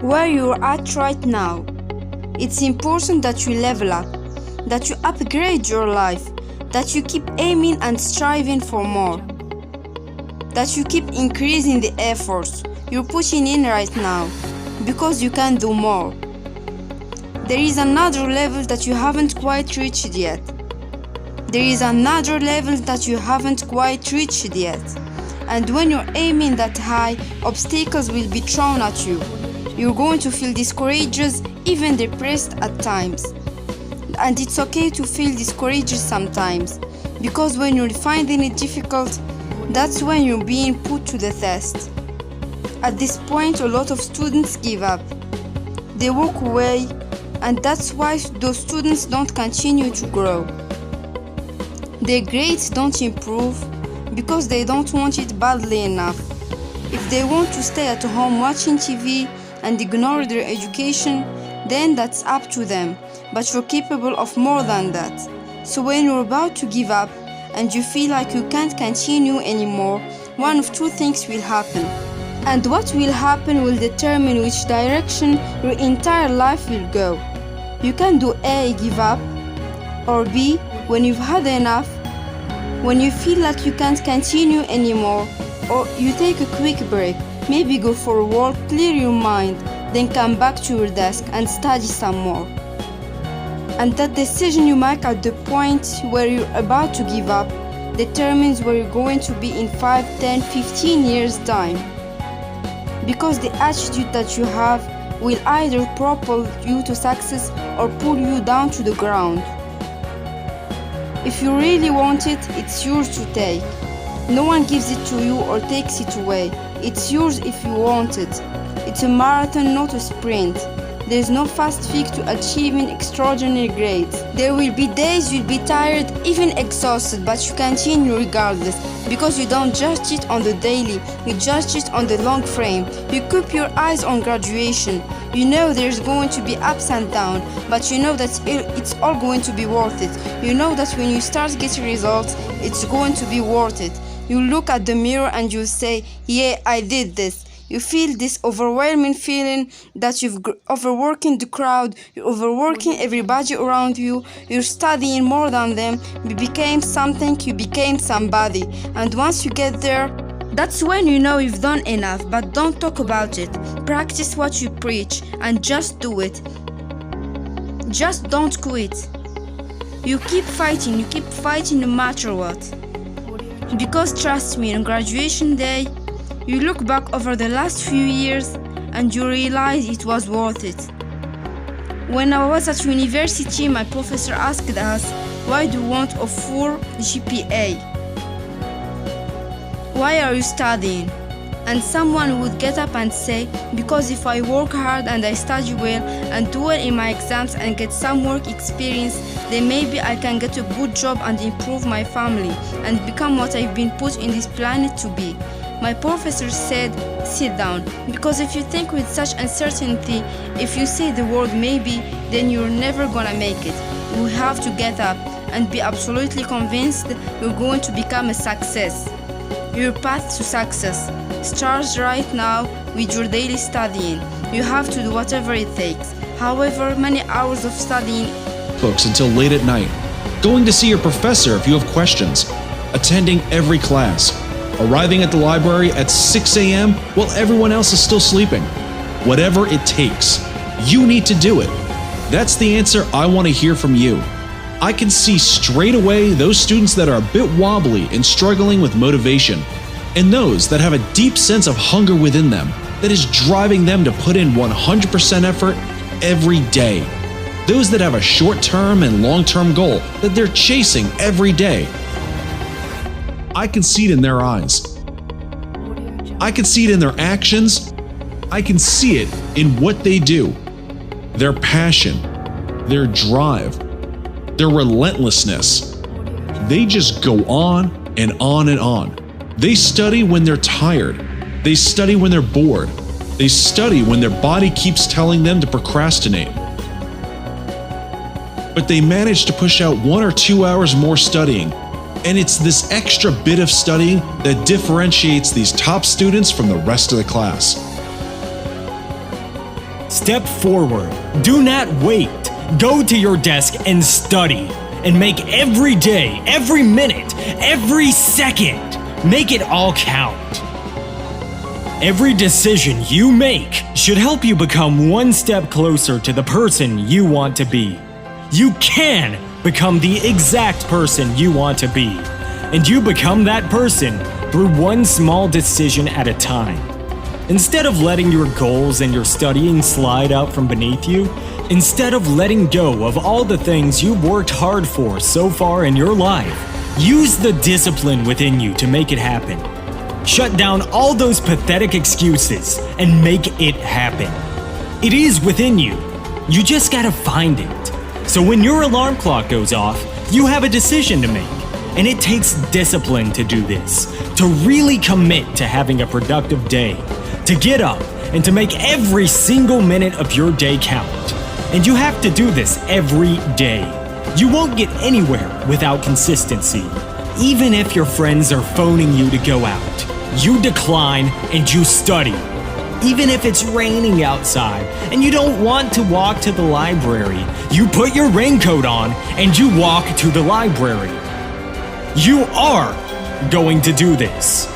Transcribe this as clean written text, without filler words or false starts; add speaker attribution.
Speaker 1: Where you're at right now, it's important that you level up, that you upgrade your life, that you keep aiming and striving for more, that you keep increasing the efforts you're putting in right now, because you can do more. There is another level that you haven't quite reached yet. There is another level that you haven't quite reached yet. And when you're aiming that high, obstacles will be thrown at you. You're going to feel discouraged, even depressed at times. And it's okay to feel discouraged sometimes, because when you're finding it difficult, that's when you're being put to the test. At this point, a lot of students give up. They walk away, and that's why those students don't continue to grow. Their grades don't improve because they don't want it badly enough. If they want to stay at home watching TV and ignore their education, then that's up to them, but you're capable of more than that. So when you're about to give up and you feel like you can't continue anymore, one of two things will happen. And what will happen will determine which direction your entire life will go. You can do A, give up, or B, when you've had enough, when you feel like you can't continue anymore, or you take a quick break, maybe go for a walk, clear your mind, then come back to your desk and study some more. And that decision you make at the point where you're about to give up determines where you're going to be in 5, 10, 15 years' time. Because the attitude that you have will either propel you to success or pull you down to the ground. If you really want it, it's yours to take. No one gives it to you or takes it away. It's yours if you want it. It's a marathon, not a sprint. There's no fast fix to achieving extraordinary grades. There will be days you'll be tired, even exhausted, but you continue regardless, because you don't judge it on the daily, you judge it on the long frame. You keep your eyes on graduation. You know there's going to be ups and downs, but you know that it's all going to be worth it. You know that when you start getting results, it's going to be worth it. You look at the mirror and you say, yeah, I did this. You feel this overwhelming feeling that you've overworking the crowd, you're overworking everybody around you, you're studying more than them, you became something, you became somebody. And once you get there, that's when you know you've done enough. But don't talk about it. Practice what you preach and just do it. Just don't quit. You keep fighting no matter what. Because trust me, on graduation day, you look back over the last few years and you realize it was worth it. When I was at university, my professor asked us, why do you want a 4 GPA? Why are you studying? And someone would get up and say, because if I work hard and I study well and do well in my exams and get some work experience, then maybe I can get a good job and improve my family and become what I've been put in this planet to be. My professor said, sit down, because if you think with such uncertainty, if you say the word maybe, then you're never gonna make it. You have to get up and be absolutely convinced you're going to become a success. Your path to success starts right now with your daily studying. You have to do whatever it takes, however many hours of studying.
Speaker 2: Books until late at night, going to see your professor if you have questions, attending every class, arriving at the library at 6 a.m. while everyone else is still sleeping. Whatever it takes, you need to do it. That's the answer I want to hear from you. I can see straight away those students that are a bit wobbly and struggling with motivation, and those that have a deep sense of hunger within them that is driving them to put in 100% effort every day. Those that have a short-term and long-term goal that they're chasing every day. I can see it in their eyes. I can see it in their actions. I can see it in what they do. Their passion, their drive, their relentlessness. They just go on and on and on. They study when they're tired. They study when they're bored. They study when their body keeps telling them to procrastinate. But they manage to push out 1 or 2 hours more studying. And it's this extra bit of studying that differentiates these top students from the rest of the class.
Speaker 3: Step forward. Do not wait. Go to your desk and study. And make every day, every minute, every second, make it all count. Every decision you make should help you become one step closer to the person you want to be. You can become the exact person you want to be. And you become that person through one small decision at a time. Instead of letting your goals and your studying slide out from beneath you, instead of letting go of all the things you've worked hard for so far in your life, use the discipline within you to make it happen. Shut down all those pathetic excuses and make it happen. It is within you. You just gotta find it. So when your alarm clock goes off, you have a decision to make. And it takes discipline to do this, to really commit to having a productive day, to get up and to make every single minute of your day count. And you have to do this every day. You won't get anywhere without consistency. Even if your friends are phoning you to go out, you decline and you study. Even if it's raining outside and you don't want to walk to the library, you put your raincoat on and you walk to the library. You are going to do this.